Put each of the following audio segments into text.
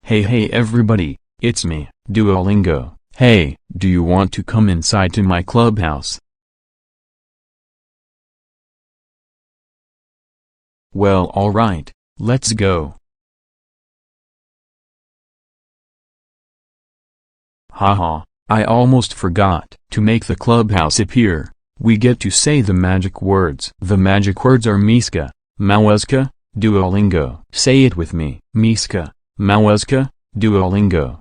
Hey everybody, it's me, Duolingo. Hey, do you want to come inside to my clubhouse? Well, alright, let's go. Haha, I almost forgot. To make the clubhouse appear, we get to say the magic words. The magic words are Miska, Małezka, Duolingo. Say it with me. Miska, Małezka, Duolingo.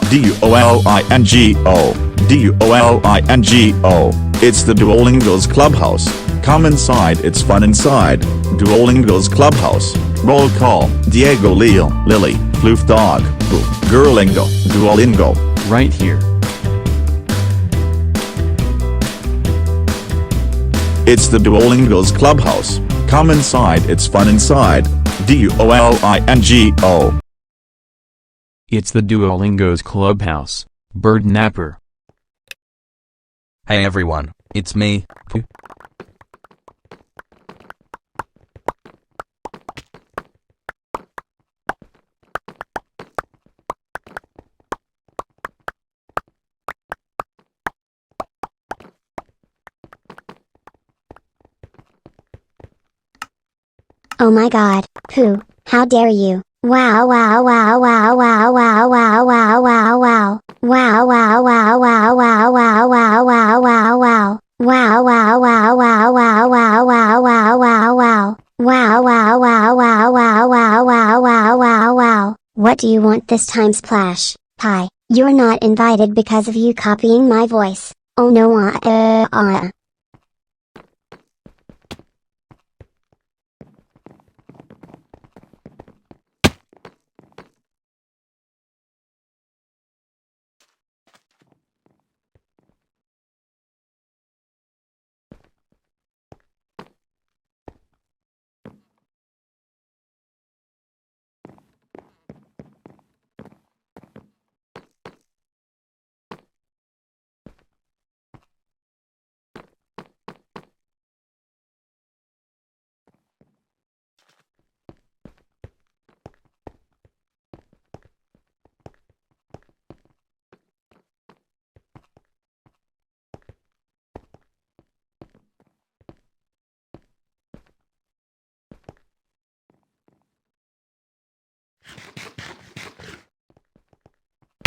Duolingo, Duolingo. It's the Duolingo's Clubhouse. Come inside, it's fun inside. Duolingo's Clubhouse. Roll call. Diego, Leo, Lily, Floof Dog, Boo, Girlingo, Duolingo. Right here. It's the Duolingo's Clubhouse. Come inside, it's fun inside. Duolingo. It's the Duolingo's clubhouse. Bird Napper. Hey everyone, it's me, Pooh. Oh my god, Pooh, how dare you? Wow wow wow wow wow wow wow wow wow wow. Wow wow wow wow wow wow wow wow wow wow. Wow wow wow wow wow wow wow wow wow wow. Wow wow wow wow wow wow wow wow wow wow. What do you want this time, Splash Pie? You're not invited because of you copying my voice. Oh no.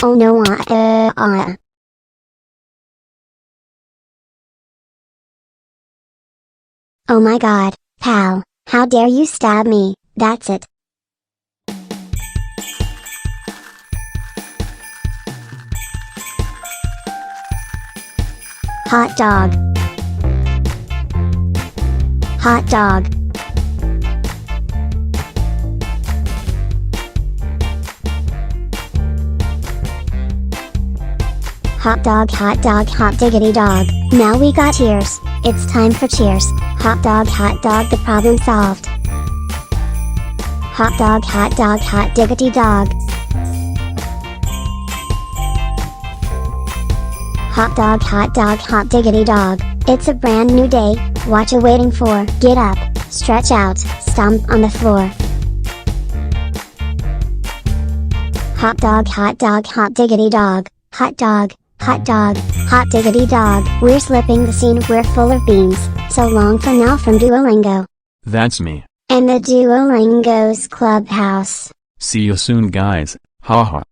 Oh no. Oh my god, pal, how dare you stab me? That's it. Hot dog. Hot dog. Hot dog, hot diggity dog. Now we got cheers. It's time for cheers. Hot dog, the problem solved. Hot dog, hot diggity dog. Hot dog, hot diggity dog. It's a brand new day, what you waiting for? Get up, stretch out, stomp on the floor. Hot dog, hot diggity dog. Hot dog, hot diggity dog. We're slipping the scene, we're full of beans. So long for now from Duolingo. That's me. And the Duolingo's Clubhouse. See you soon guys, haha.